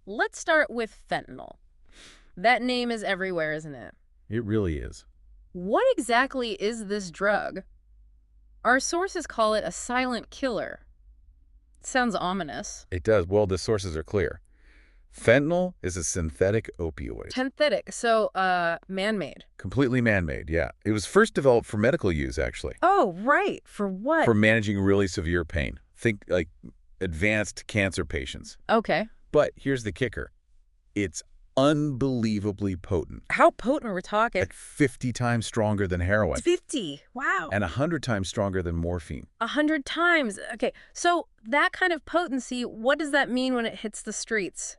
Let's start with fentanyl. That name is everywhere, isn't it? It really is. What exactly is this drug? Our sources call it a silent killer. Sounds ominous. It does. Well, the sources are clear. Fentanyl is a synthetic opioid. Synthetic, so, man-made. Completely man-made, yeah. It was first developed for medical use, actually. Oh, right. For what? For managing really severe pain. Think like advanced cancer patients. Okay. But here's the kicker. It's unbelievably potent. How potent are we talking? Like 50 times stronger than heroin. 50. Wow. And 100 times stronger than morphine. 100 times. Okay, so that kind of potency, what does that mean when it hits the streets?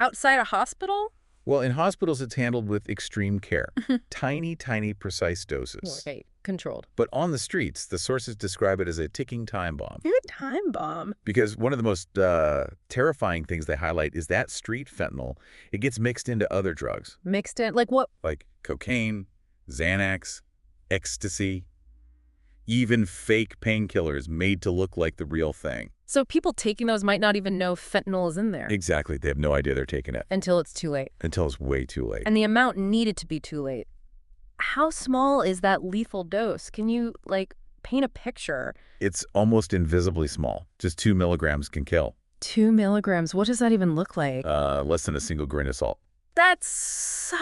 Outside a hospital? Well, in hospitals, it's handled with extreme care. Tiny, tiny, precise doses. Okay, controlled. But on the streets, the sources describe it as a ticking time bomb. A time bomb. Because one of the most terrifying things they highlight is that street fentanyl, it gets mixed into other drugs. Mixed in? Like what? Like cocaine, Xanax, ecstasy, even fake painkillers made to look like the real thing. So people taking those might not even know fentanyl is in there. Exactly. They have no idea they're taking it. Until it's too late. Until it's way too late. And the amount needed to be too late. How small is that lethal dose? Can you, like, paint a picture? It's almost invisibly small. Just 2 milligrams can kill. 2 milligrams. What does that even look like? Less than a single grain of salt. That's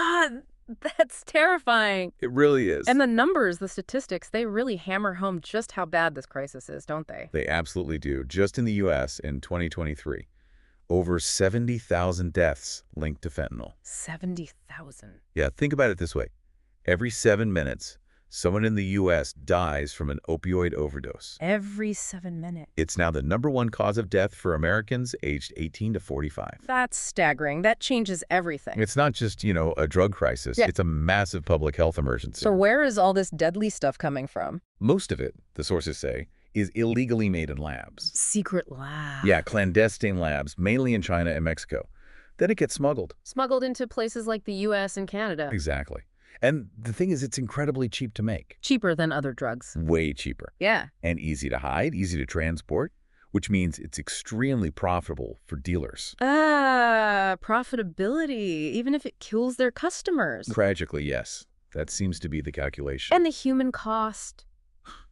terrifying. It really is. And the numbers, the statistics, they really hammer home just how bad this crisis is, don't they? They absolutely do. Just in the U.S. in 2023, over 70,000 deaths linked to fentanyl. 70,000. Yeah, think about it this way. Every 7 minutes, someone in the U.S. dies from an opioid overdose. Every 7 minutes. It's now the #1 cause of death for Americans aged 18 to 45. That's staggering. That changes everything. It's not just, a drug crisis. Yeah. It's a massive public health emergency. So where is all this deadly stuff coming from? Most of it, the sources say, is illegally made in labs. Secret lab. Yeah, clandestine labs, mainly in China and Mexico. Then it gets smuggled. Smuggled into places like the U.S. and Canada. Exactly. And the thing is, it's incredibly cheap to make. Cheaper than other drugs. Way cheaper. Yeah. And easy to hide, easy to transport, which means it's extremely profitable for dealers. Profitability, even if it kills their customers. Tragically, yes. That seems to be the calculation. And the human cost.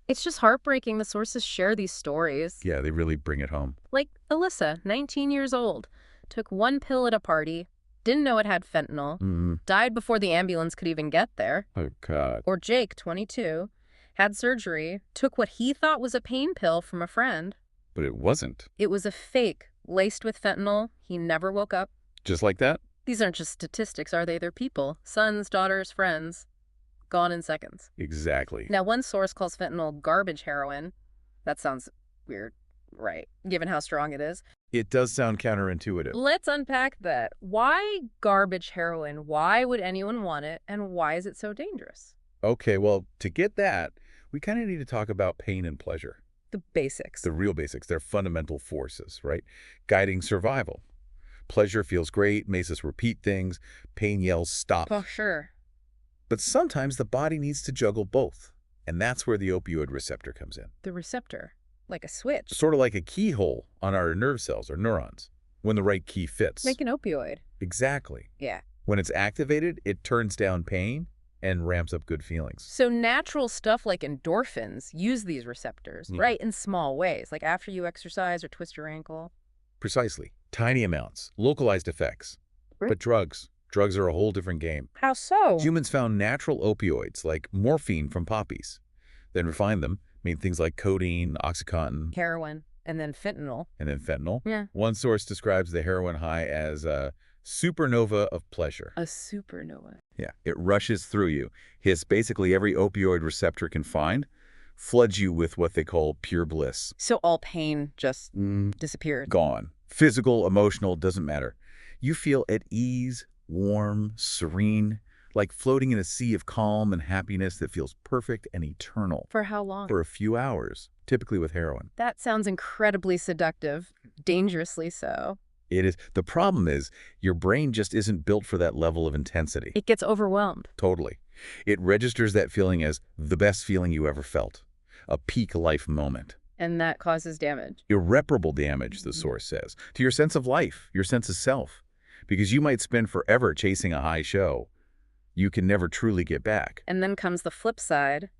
It's just heartbreaking the sources share these stories. Yeah, they really bring it home. Like Alyssa, 19 years old, took one pill at a party, didn't know it had fentanyl, died before the ambulance could even get there. Oh, God. Or Jake, 22, had surgery, took what he thought was a pain pill from a friend. But it wasn't. It was a fake, laced with fentanyl. He never woke up. Just like that? These aren't just statistics, are they? They're people. Sons, daughters, friends. Gone in seconds. Exactly. Now, one source calls fentanyl garbage heroin. That sounds weird, right, given how strong it is. It does sound counterintuitive. Let's unpack that. Why garbage heroin? Why would anyone want it? And why is it so dangerous? Okay, well, to get that, we kind of need to talk about pain and pleasure. The basics. The real basics. They're fundamental forces, right? Guiding survival. Pleasure feels great, makes us repeat things. Pain yells, stop. For sure. But sometimes the body needs to juggle both. And that's where the opioid receptor comes in. The receptor. Like a switch. Sort of like a keyhole on our nerve cells or neurons, when the right key fits. Like an opioid. Exactly. Yeah. When it's activated, it turns down pain and ramps up good feelings. So natural stuff like endorphins use these receptors, right, in small ways, like after you exercise or twist your ankle. Precisely. Tiny amounts, localized effects. Right. But drugs are a whole different game. How so? Humans found natural opioids like morphine from poppies, then refined them, made things like codeine, OxyContin, Heroin, and then fentanyl. and then fentanyl. Yeah. One source describes the heroin high as a supernova of pleasure. A supernova. Yeah, it rushes through you, hits basically every opioid receptor can find, floods you with what they call pure bliss. So all pain just disappeared. Gone. Physical, emotional, doesn't matter. You feel at ease, warm, serene, like floating in a sea of calm and happiness that feels perfect and eternal. For how long? For a few hours, typically with heroin. That sounds incredibly seductive, dangerously so. It is. The problem is, your brain just isn't built for that level of intensity. It gets overwhelmed. Totally. It registers that feeling as the best feeling you ever felt. A peak life moment. And that causes damage. Irreparable damage, the source says, to your sense of life, your sense of self. because you might spend forever chasing a high show you can never truly get back. And then comes the flip side,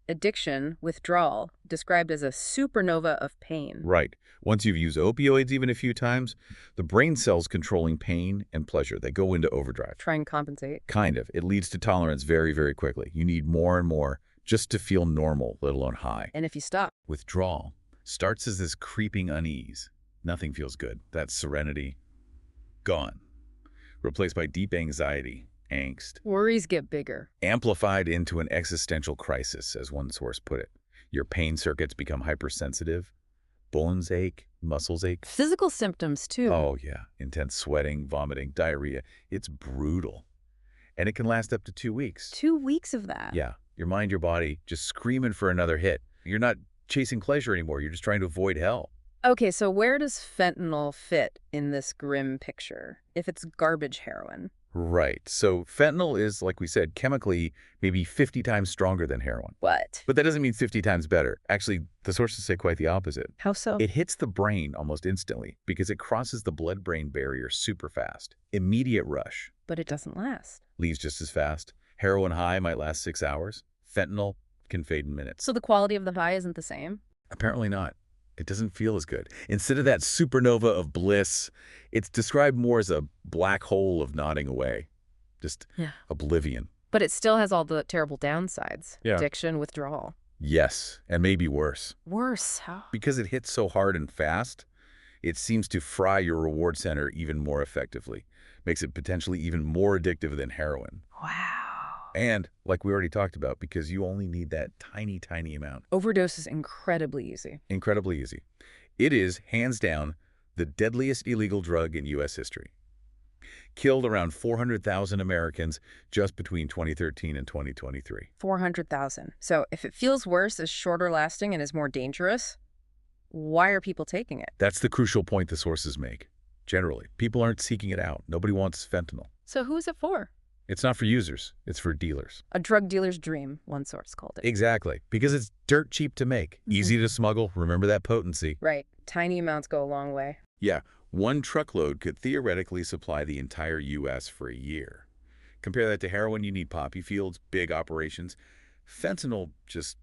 addiction, withdrawal, described as a supernova of pain. Right. Once you've used opioids even a few times, the brain cells controlling pain and pleasure, they go into overdrive. Try and compensate. Kind of. It leads to tolerance very, very quickly. You need more and more just to feel normal, let alone high. And if you stop, Withdrawal starts as this creeping unease. Nothing feels good. That serenity, gone. Replaced by deep anxiety, angst, worries get bigger. amplified into an existential crisis, as one source put it. Your pain circuits become hypersensitive. Bones ache, muscles ache. Physical symptoms, too. Oh, yeah. Intense sweating, vomiting, diarrhea. It's brutal. And it can last up to 2 weeks. 2 weeks of that. Yeah. Your mind, your body, just screaming for another hit. You're not chasing pleasure anymore. You're just trying to avoid hell. Okay, so where does fentanyl fit in this grim picture, if it's garbage heroin? Right. So fentanyl is, like we said, chemically maybe 50 times stronger than heroin. What? But that doesn't mean 50 times better. Actually, the sources say quite the opposite. How so? It hits the brain almost instantly because it crosses the blood-brain barrier super fast. Immediate rush. But it doesn't last. Leaves just as fast. Heroin high might last 6 hours. Fentanyl can fade in minutes. So the quality of the high isn't the same? Apparently not. It doesn't feel as good. Instead of that supernova of bliss, it's described more as a black hole of nodding away. Just oblivion. But it still has all the terrible downsides. Yeah. Addiction, withdrawal. Yes, and maybe worse. Worse, how? Because it hits so hard and fast, it seems to fry your reward center even more effectively. Makes it potentially even more addictive than heroin. Wow. And, like we already talked about, because you only need that tiny, tiny amount. Overdose is incredibly easy. Incredibly easy. It is, hands down, the deadliest illegal drug in U.S. history. Killed around 400,000 Americans just between 2013 and 2023. 400,000. So if it feels worse, is shorter lasting, and is more dangerous, why are people taking it? That's the crucial point the sources make. Generally, people aren't seeking it out. Nobody wants fentanyl. So who is it for? It's not for users. It's for dealers. A drug dealer's dream, one source called it. Exactly. Because it's dirt cheap to make. Easy to smuggle. Remember that potency. Right. Tiny amounts go a long way. Yeah. One truckload could theoretically supply the entire U.S. for a year. Compare that to heroin, you need poppy fields, big operations. Fentanyl just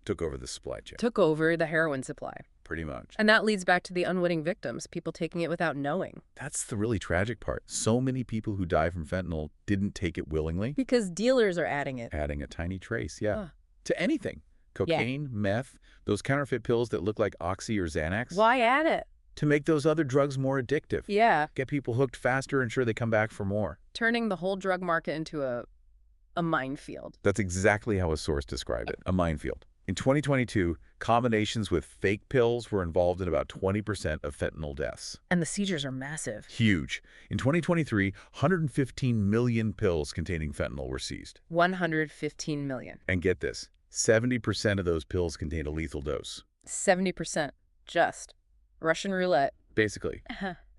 took over the supply chain. Took over the heroin supply. Pretty much. And that leads back to the unwitting victims, people taking it without knowing. That's the really tragic part. So many people who die from fentanyl didn't take it willingly. Because dealers are adding it. Adding a tiny trace, yeah. Huh. To anything. Cocaine, meth, those counterfeit pills that look like Oxy or Xanax. Why add it? To make those other drugs more addictive. Yeah. Get people hooked faster, ensure they come back for more. Turning the whole drug market into a minefield. That's exactly how a source described it, a minefield. In 2022, combinations with fake pills were involved in about 20% of fentanyl deaths. And the seizures are massive. Huge. In 2023, 115 million pills containing fentanyl were seized. 115 million. And get this, 70% of those pills contained a lethal dose. 70%. Just. Russian roulette. Basically.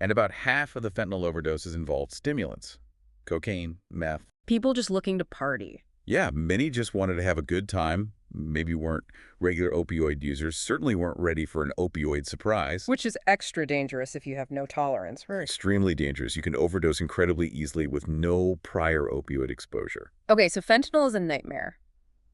And about half of the fentanyl overdoses involved stimulants. Cocaine, meth. People just looking to party. Yeah, many just wanted to have a good time, maybe weren't regular opioid users, certainly weren't ready for an opioid surprise. Which is extra dangerous if you have no tolerance. Very Extremely dangerous. You can overdose incredibly easily with no prior opioid exposure. Okay, so fentanyl is a nightmare.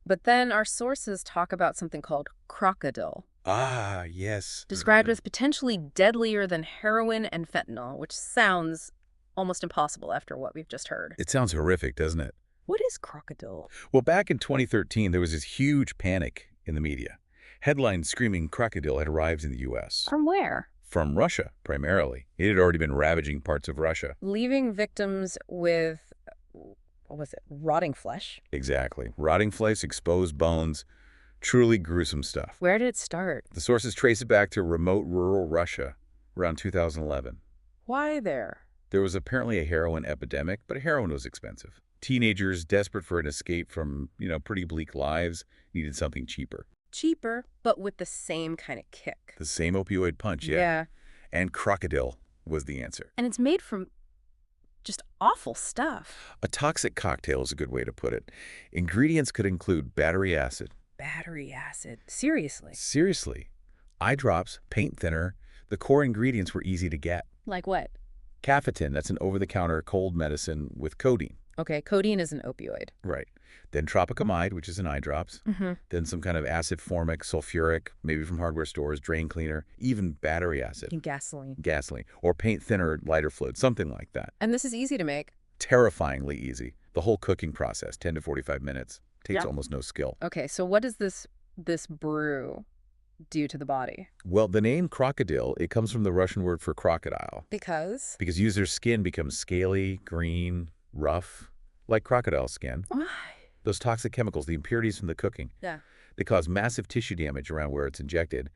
But then our sources talk about something called crocodile. Ah, yes. Described as potentially deadlier than heroin and fentanyl, which sounds almost impossible after what we've just heard. It sounds horrific, doesn't it? What is crocodile? Well, back in 2013, there was this huge panic in the media. Headlines screaming crocodile had arrived in the U.S. From where? From Russia, primarily. It had already been ravaging parts of Russia. Leaving victims with, what was it, rotting flesh? Exactly. Rotting flesh, exposed bones, truly gruesome stuff. Where did it start? The sources trace it back to remote rural Russia around 2011. Why there? There was apparently a heroin epidemic, but heroin was expensive. Teenagers, desperate for an escape from, pretty bleak lives, needed something cheaper. Cheaper, but with the same kind of kick. The same opioid punch, yeah. And crocodile was the answer. And it's made from just awful stuff. A toxic cocktail is a good way to put it. Ingredients could include battery acid. Battery acid. Seriously. Seriously. Eye drops, paint thinner. The core ingredients were easy to get. Like what? Cafetin, that's an over-the-counter cold medicine with codeine. Okay, codeine is an opioid. Right. Then tropicamide, which is in eye drops. Mm-hmm. Then some kind of acid formic, sulfuric, maybe from hardware stores, drain cleaner, even battery acid, And gasoline. gasoline, or paint thinner, lighter fluid, something like that. And this is easy to make. Terrifyingly easy. The whole cooking process, 10 to 45 minutes, takes Yeah. almost no skill. Okay, so what does this brew do to the body? Well, the name crocodile, it comes from the Russian word for crocodile, Because? because users' skin becomes scaly, green, rough, like crocodile skin. Why? Those toxic chemicals, the impurities from the cooking, Yeah. they cause massive tissue damage around where it's injected,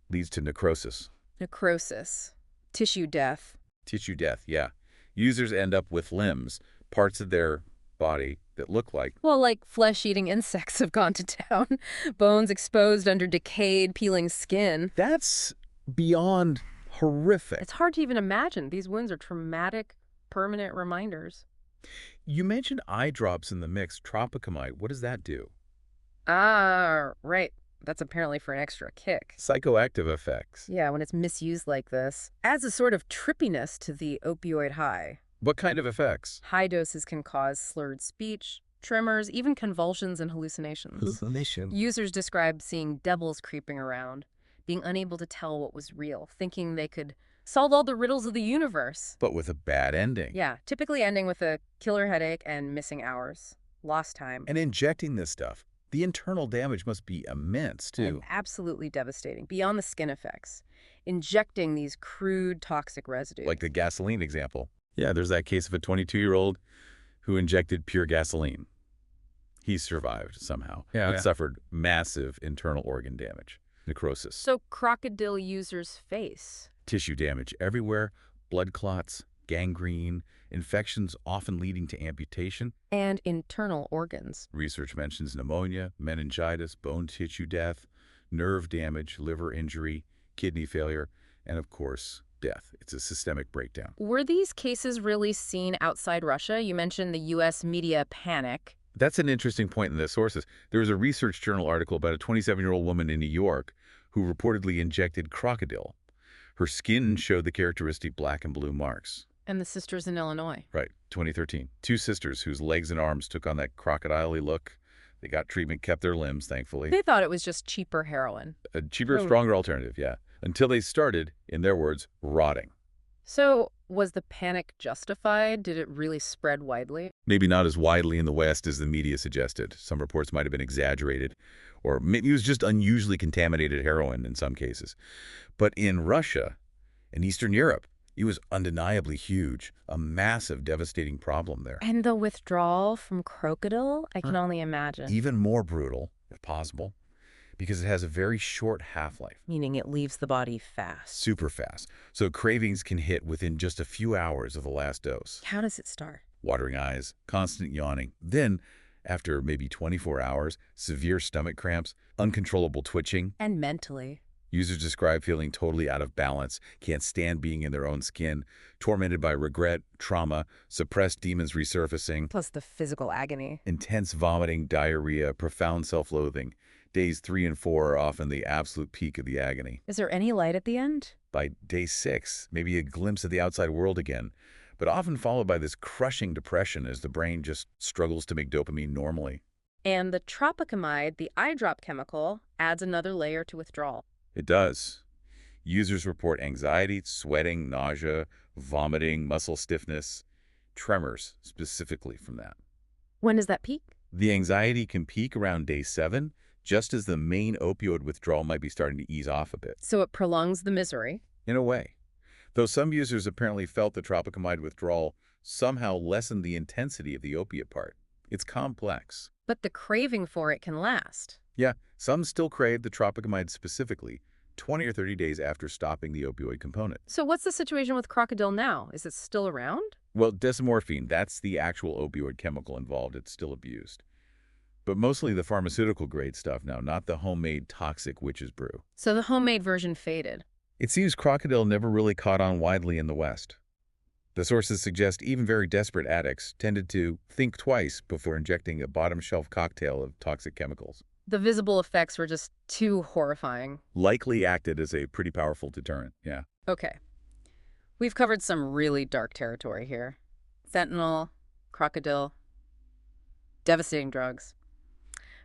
leads to necrosis. Necrosis. Tissue death. Tissue death, yeah. Users end up with limbs, parts of their body that look like. Well, like flesh-eating insects have gone to town. Bones exposed under decayed, peeling skin. That's beyond horrific. It's hard to even imagine. These wounds are traumatic, permanent reminders. You mentioned eye drops in the mix, tropicamide. What does that do? Ah, right. That's apparently for an extra kick. Psychoactive effects. Yeah, when it's misused like this. Adds a sort of trippiness to the opioid high. What kind of effects? High doses can cause slurred speech, tremors, even convulsions and hallucinations. Hallucination. Users described seeing devils creeping around, being unable to tell what was real, thinking they could solve all the riddles of the universe. But with a bad ending. Yeah, typically ending with a killer headache and missing hours. Lost time. And injecting this stuff, the internal damage must be immense, too. And absolutely devastating, beyond the skin effects. Injecting these crude, toxic residues. Like the gasoline example. Yeah, there's that case of a 22-year-old who injected pure gasoline. He survived somehow, but suffered massive internal organ damage, necrosis. So crocodile users face Tissue damage everywhere, blood clots, gangrene, infections often leading to amputation. and internal organs. Research mentions pneumonia, meningitis, bone tissue death, nerve damage, liver injury, kidney failure, and of course, death. It's a systemic breakdown. Were these cases really seen outside Russia? You mentioned the U.S. media panic. That's an interesting point in the sources. There was a research journal article about a 27-year-old woman in New York who reportedly injected crocodile. Her skin showed the characteristic black and blue marks. And the sisters in Illinois. Right, 2013. Two sisters whose legs and arms took on that crocodile-y look. They got treatment, kept their limbs, thankfully. They thought it was just cheaper heroin. A cheaper, stronger alternative, yeah. Until they started, in their words, rotting. So was the panic justified? Did it really spread widely? Maybe not as widely in the West as the media suggested. Some reports might have been exaggerated, or maybe it was just unusually contaminated heroin in some cases. But in Russia and Eastern Europe, it was undeniably huge, a massive, devastating problem there. And the withdrawal from crocodile? I can only imagine. Even more brutal, if possible, because it has a very short half-life. Meaning it leaves the body fast. Super fast. So cravings can hit within just a few hours of the last dose. How does it start? Watering eyes, constant yawning. Then, after maybe 24 hours, severe stomach cramps, uncontrollable twitching. And mentally. Users describe feeling totally out of balance, can't stand being in their own skin, tormented by regret, trauma, suppressed demons resurfacing, Plus the physical agony. intense vomiting, diarrhea, profound self-loathing. Days 3 and 4 are often the absolute peak of the agony. Is there any light at the end? By day 6, maybe a glimpse of the outside world again, but often followed by this crushing depression as the brain just struggles to make dopamine normally. And the tropicamide, the eye drop chemical, adds another layer to withdrawal. It does. Users report anxiety, sweating, nausea, vomiting, muscle stiffness, tremors specifically from that. When does that peak? The anxiety can peak around day 7, just as the main opioid withdrawal might be starting to ease off a bit. So it prolongs the misery. In a way. Though some users apparently felt the tropicamide withdrawal somehow lessened the intensity of the opiate part. It's complex. But the craving for it can last. Yeah, some still crave the tropicamide specifically, 20 or 30 days after stopping the opioid component. So what's the situation with crocodile now? Is it still around? Well, desmorphine, that's the actual opioid chemical involved. It's still abused. But mostly the pharmaceutical-grade stuff now, not the homemade toxic witch's brew. So the homemade version faded. It seems crocodile never really caught on widely in the West. The sources suggest even very desperate addicts tended to think twice before injecting a bottom-shelf cocktail of toxic chemicals. The visible effects were just too horrifying. Likely acted as a pretty powerful deterrent, yeah. Okay. We've covered some really dark territory here. Fentanyl, crocodile, devastating drugs.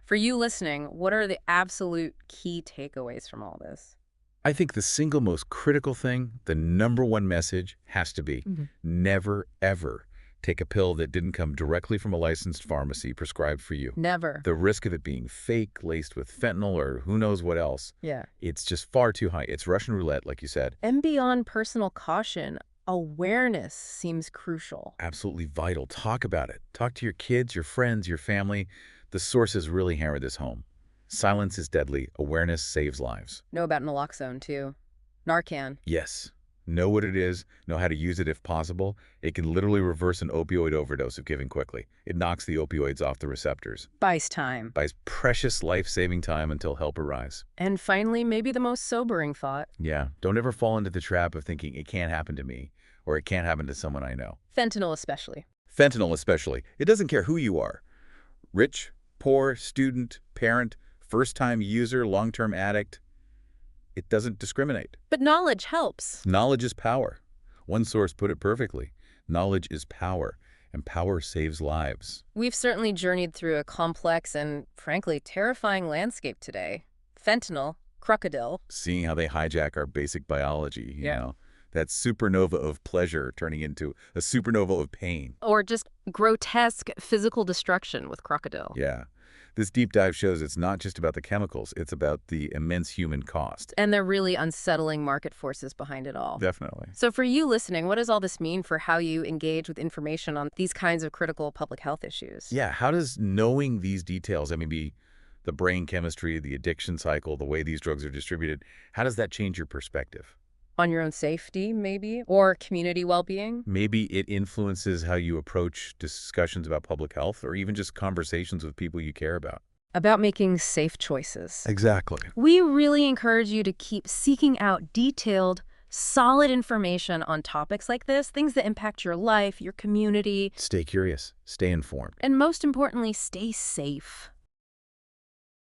For you listening, what are the absolute key takeaways from all this? I think the single most critical thing, the number one message, has to be never, ever take a pill that didn't come directly from a licensed pharmacy prescribed for you. Never. The risk of it being fake, laced with fentanyl or who knows what else, Yeah. it's just far too high. It's Russian roulette, like you said. And beyond personal caution, awareness seems crucial. Absolutely vital. Talk about it. Talk to your kids, your friends, your family. The sources really hammer this home. Silence is deadly. Awareness saves lives. Know about naloxone, too. Narcan. Yes. Know what it is. Know how to use it if possible. It can literally reverse an opioid overdose if given quickly. It knocks the opioids off the receptors. Buys time. Buys precious life-saving time until help arrives. And finally, maybe the most sobering thought. Yeah. Don't ever fall into the trap of thinking it can't happen to me or it can't happen to someone I know. Fentanyl especially. Fentanyl especially. It doesn't care who you are. Rich, poor, student, parent, first-time user, long-term addict. It doesn't discriminate. But knowledge helps. Knowledge is power. One source put it perfectly. Knowledge is power, and power saves lives. We've certainly journeyed through a complex and, frankly, terrifying landscape today. Fentanyl, crocodile. Seeing how they hijack our basic biology, you know, that supernova of pleasure turning into a supernova of pain. Or just grotesque physical destruction with crocodile. Yeah. This deep dive shows it's not just about the chemicals, it's about the immense human cost. And the really unsettling market forces behind it all. Definitely. So for you listening, what does all this mean for how you engage with information on these kinds of critical public health issues? Yeah, how does knowing these details, I mean, be the brain chemistry, the addiction cycle, the way these drugs are distributed, how does that change your perspective? On your own safety, maybe? Or community well-being? Maybe it influences how you approach discussions about public health or even just conversations with people you care about. About making safe choices. Exactly. We really encourage you to keep seeking out detailed, solid information on topics like this, things that impact your life, your community, Stay curious. Stay informed. and most importantly, stay safe.